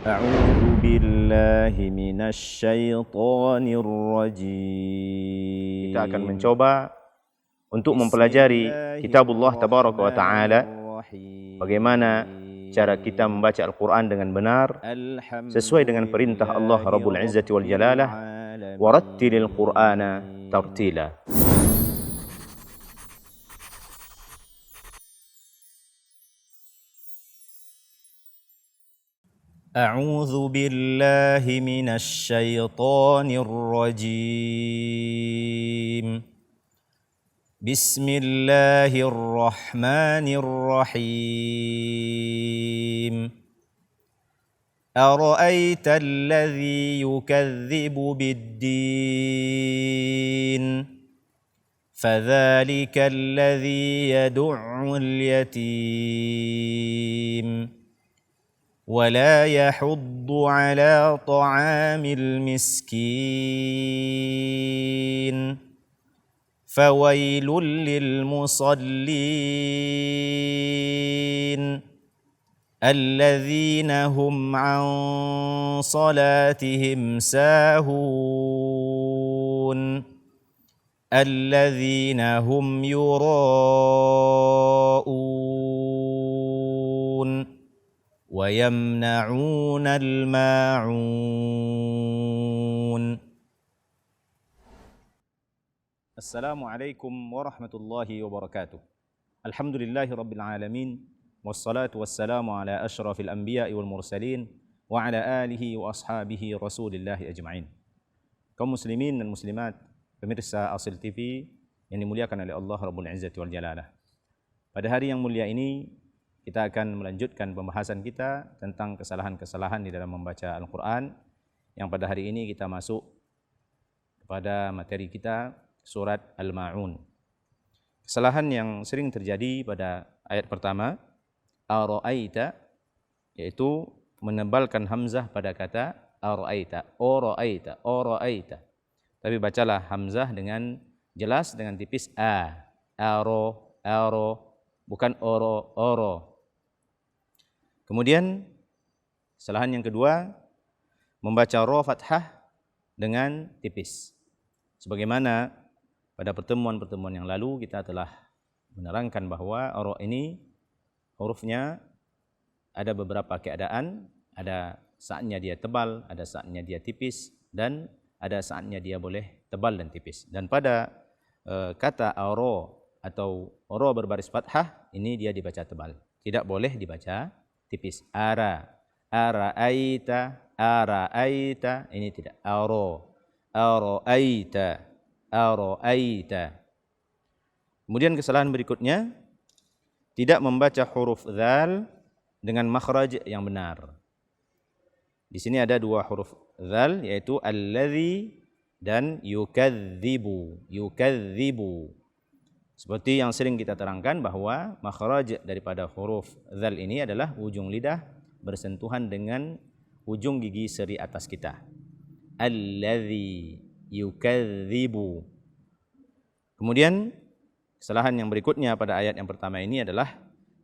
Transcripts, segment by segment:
أعوذ بالله من الشيطان الرجيم. Kita akan mencoba untuk mempelajari kitabullah tabaraka wa ta'ala, bagaimana cara kita membaca Al-Quran dengan benar sesuai dengan perintah Allah Rabbul Izzati wal Jalalah, warattilil Qur'ana tartila. أعوذ بالله من الشيطان الرجيم. بسم الله الرحمن الرحيم. أرأيت الذي يكذب بالدين فذلك الذي يدع اليتيم ولا يحض على طعام المسكين فويل للمصلين الذين هم عن صلاتهم ساهون الذين هم يراءون ويمنعون الماعون. Assalamualaikum warahmatullahi wabarakatuh. Alhamdulillahi rabbil alamin, wassalatu wassalamu ala ashrafil anbiya'i wal mursalin wa ala alihi wa ashabihi rasulillahi ajma'in. Kaum muslimin dan muslimat, pemirsa Asil TV yang dimuliakan oleh Allah Rabbul Izzati wal Jalalah. Pada hari yang mulia ini kita akan melanjutkan pembahasan kita tentang kesalahan-kesalahan di dalam membaca Al-Quran, yang pada hari ini kita masuk kepada materi kita, surat Al-Ma'un. Kesalahan yang sering terjadi pada ayat pertama, ara'aita, yaitu menebalkan hamzah pada kata ara'aita, ora'aita, ora'aita. Tapi bacalah hamzah dengan jelas, dengan tipis a, aro, aro, bukan oro, oro. Kemudian kesalahan yang kedua, membaca ro fathah dengan tipis. Sebagaimana pada pertemuan-pertemuan yang lalu kita telah menerangkan bahwa ro ini hurufnya ada beberapa keadaan, ada saatnya dia tebal, ada saatnya dia tipis, dan ada saatnya dia boleh tebal dan tipis. Dan pada kata aro atau ro berbaris fathah, ini dia dibaca tebal, tidak boleh dibaca tipis. Ara, ara'aita, ara'aita, ini tidak. Aro, ara'aita, ara'aita. Kemudian kesalahan berikutnya, tidak membaca huruf dzal dengan makhraj yang benar. Di sini ada dua huruf dzal, yaitu alladzi dan yukadzibu, yukadzibu. Seperti yang sering kita terangkan bahwa makhraj daripada huruf dzal ini adalah ujung lidah bersentuhan dengan ujung gigi seri atas kita. Alladzi yukadzibu. Kemudian kesalahan yang berikutnya pada ayat yang pertama ini adalah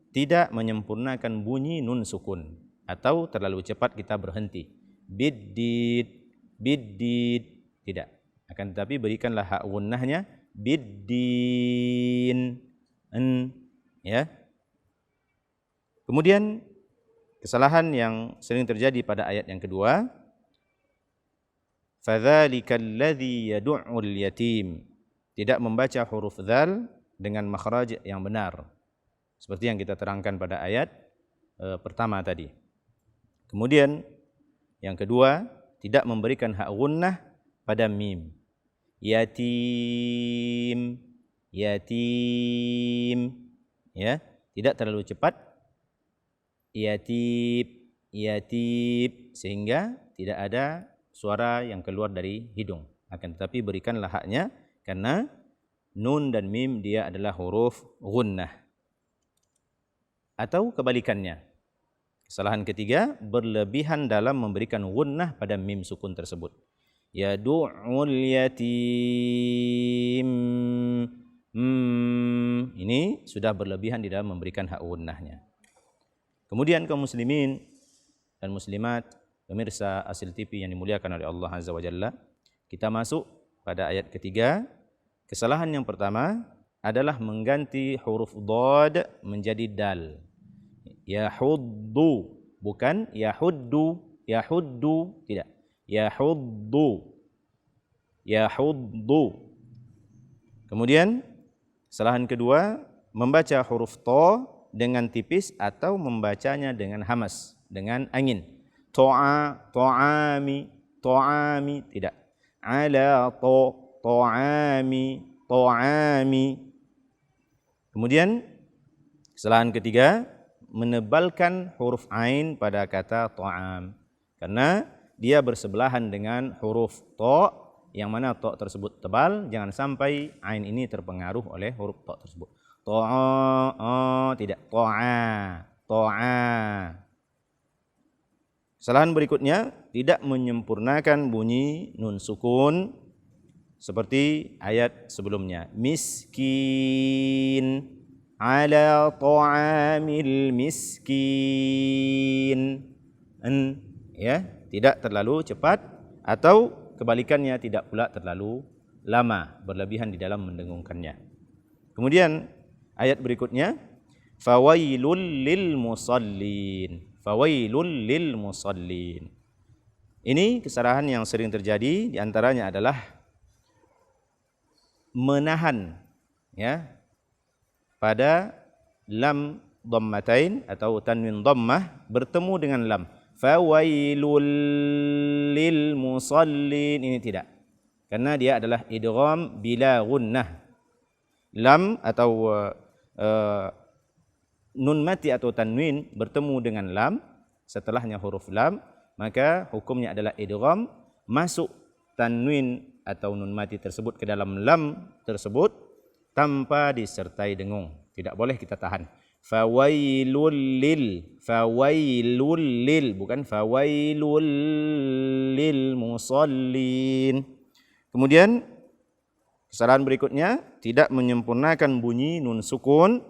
tidak menyempurnakan bunyi nun sukun, atau terlalu cepat kita berhenti. Biddid, biddid, tidak. Akan tetapi berikanlah hak gunnahnya, biddin, ya. Kemudian kesalahan yang sering terjadi pada ayat yang kedua, fadzalikal ladzi yad'ul yatim, tidak membaca huruf dzal dengan makhraj yang benar, seperti yang kita terangkan pada ayat pertama tadi. Kemudian yang kedua, tidak memberikan hak gunnah pada mim. Yatim, yatim, ya, tidak terlalu cepat. Yatib, yatib, sehingga tidak ada suara yang keluar dari hidung. Akan tetapi berikanlah haknya, karena nun dan mim dia adalah huruf gunnah. Atau kebalikannya, kesalahan ketiga, berlebihan dalam memberikan gunnah pada mim sukun tersebut. Yadu'ul yatim, ini sudah berlebihan di dalam memberikan hak gunnahnya. Kemudian kaum muslimin dan muslimat Pemirsa Asil TV yang dimuliakan oleh Allah Azza wa Jalla, kita masuk pada ayat ketiga. Kesalahan yang pertama adalah mengganti huruf dhad menjadi dal. Yahuddu, bukan yahuddu, yahuddu, tidak. Yahuddu, yahuddu. Kemudian kesalahan kedua, membaca huruf ta dengan tipis atau membacanya dengan hamas, dengan angin. Ta'a, ta'ami, ta'ami, tidak. Ala ta, ta'ami, ta'ami. Kemudian kesalahan ketiga, menebalkan huruf ain pada kata ta'am, karena dia bersebelahan dengan huruf ta, yang mana ta tersebut tebal. Jangan sampai ain ini terpengaruh oleh huruf ta tersebut. Ta'a, tidak. Ta'a, ta'a. Kesalahan berikutnya, tidak menyempurnakan bunyi nun sukun seperti ayat sebelumnya. Miskin, ala ta'amil miskin. Ya, tidak terlalu cepat, atau kebalikannya tidak pula terlalu lama, berlebihan di dalam mendengungkannya. Kemudian ayat berikutnya, fawailul lil musallin, fawailul lil musallin. Ini kesalahan yang sering terjadi, di antaranya adalah menahan, ya, pada lam dhammatain atau tanwin dhammah bertemu dengan lam. Fawailul lil musallin, ini tidak, karena dia adalah idgham bila gunnah. Lam atau nun mati atau tanwin bertemu dengan lam, setelahnya huruf lam, maka hukumnya adalah idgham, masuk tanwin atau nun mati tersebut ke dalam lam tersebut tanpa disertai dengung. Tidak boleh kita tahan. Fawailul lil, fawailul lil, bukan fawailul lil musallin. Kemudian kesalahan berikutnya, tidak menyempurnakan bunyi nun sukun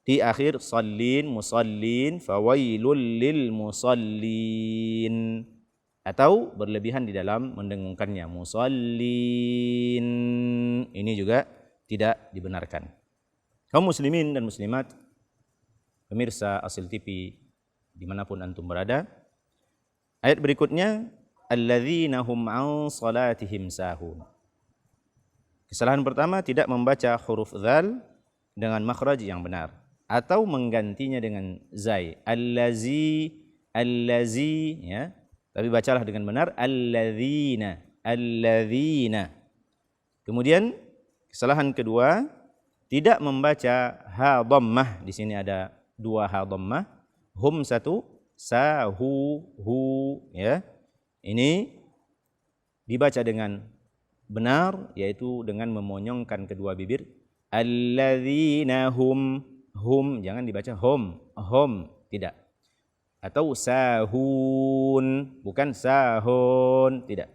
di akhir sallin, musallin, fawailul lil musallin, atau berlebihan di dalam mendengungkannya, musallin. Ini juga tidak dibenarkan. Kaum muslimin dan muslimat, pemirsa Asil TV dimanapun antum berada, ayat berikutnya, alladzina hum an salatihim sahun. Kesalahan pertama, tidak membaca huruf dzal dengan makhraj yang benar, atau menggantinya dengan zai. Allazi, allazi, ya. Tapi bacalah dengan benar, alladzina, alladzina. Kemudian kesalahan kedua, tidak membaca ha dhammah. Di sini ada dua ha dhammah. Hum satu, sahu, hu, ya. Ini dibaca dengan benar, yaitu dengan memonyongkan kedua bibir. Alladzina hum, hum, jangan dibaca hum, hum, tidak. Atau sahun, bukan sahun, tidak.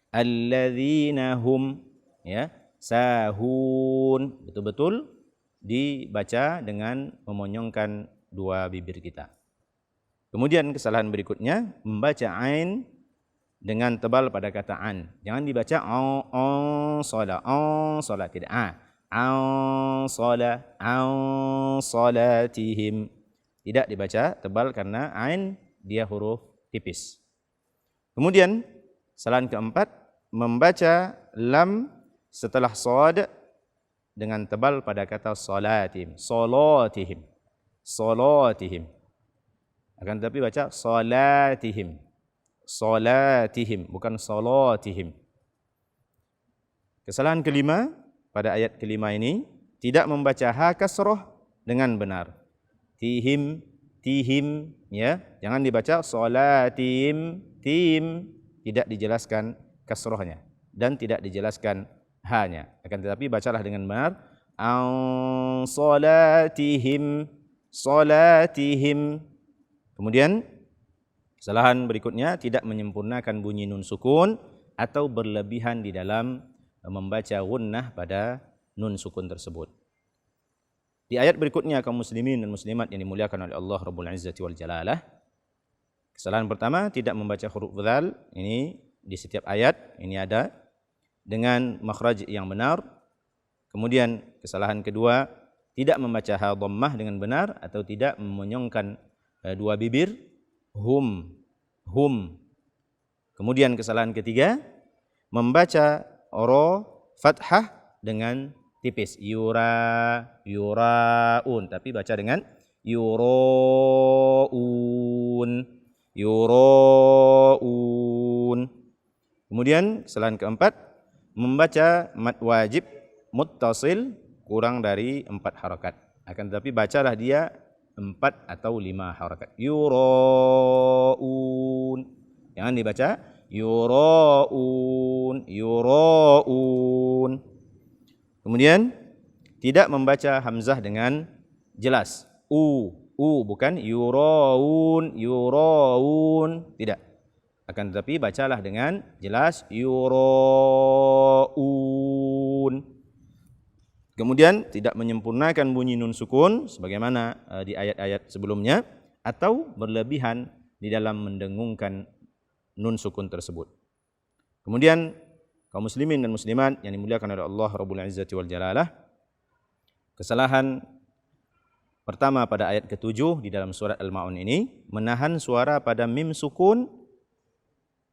Alladzina hum, ya, sahun, betul-betul dibaca dengan memonyongkan dua bibir kita. Kemudian kesalahan berikutnya, membaca ain dengan tebal pada kata an. Jangan dibaca sola, tidak. Salatihim. Tidak dibaca tebal karena ain dia huruf tipis. Kemudian kesalahan keempat, membaca lam setelah shad dengan tebal pada kata salatihim, salatihim, salatihim. Akan tetapi baca salatihim, salatihim, bukan salatihim. Kesalahan kelima pada ayat kelima ini, tidak membaca ha kasroh dengan benar. Tihim, tihim, ya, jangan dibaca salatihim, tim, tidak dijelaskan kasrohnya dan tidak dijelaskan ha-nya. Akan tetapi bacalah dengan benar. An salatihim, salatihim. Kemudian kesalahan berikutnya, tidak menyempurnakan bunyi nun sukun atau berlebihan di dalam membaca gunnah pada nun sukun tersebut. Di ayat berikutnya, kaum muslimin dan muslimat yang dimuliakan oleh Allah Rabbul Izzati wal Jalalah, Kesalahan pertama, tidak membaca huruf dzal, ini di setiap ayat, ini ada, dengan makhraj yang benar. Kemudian kesalahan kedua, tidak membaca ha dhammah dengan benar, atau tidak memonyongkan dua bibir, hum. Kemudian kesalahan ketiga, membaca ro fathah dengan tipis, yuraun, tapi baca dengan yuraun. Kemudian kesalahan keempat, membaca mad wajib muttasil kurang dari 4 harakat. Akan tetapi bacalah dia 4 atau 5 harakat. Yuraun. Jangan dibaca yuraun. Kemudian tidak membaca hamzah dengan jelas. Bukan yuraun, tidak. Akan tetapi bacalah dengan jelas yuraun. Kemudian tidak menyempurnakan bunyi nun sukun sebagaimana di ayat-ayat sebelumnya, atau berlebihan di dalam mendengungkan nun sukun tersebut. Kemudian kaum muslimin dan muslimat yang dimuliakan oleh Allah Rabbul Izzati wal Jalalah, kesalahan pertama pada ayat ke-7 di dalam surat Al-Ma'un ini, menahan suara pada mim sukun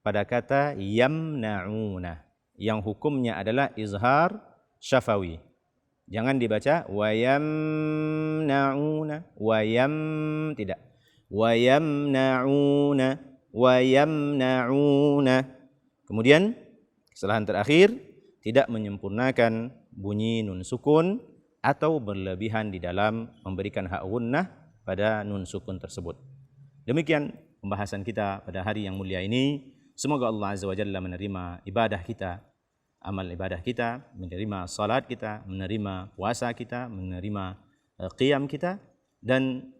pada kata yamna'una, yang hukumnya adalah izhar syafawi. Jangan dibaca wayamna'una, tidak. Wayamna'una. Kemudian kesalahan terakhir, tidak menyempurnakan bunyi nun sukun atau berlebihan di dalam memberikan hak gunnah pada nun sukun tersebut. Demikian pembahasan kita pada hari yang mulia ini. Semoga Allah Azza wa Jalla menerima ibadah kita, amal ibadah kita, menerima salat kita, menerima puasa kita, menerima qiyam kita, dan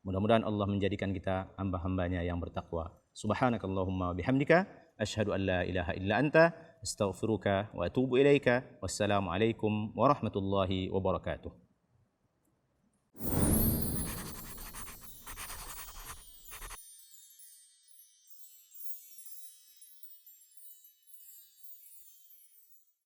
mudah-mudahan Allah menjadikan kita hamba-hambanya yang bertakwa. Subhanakallahumma bihamdika, asyhadu an la ilaha illa anta, astaghfiruka wa atubu ilaika. Wassalamu alaikum warahmatullahi wabarakatuh.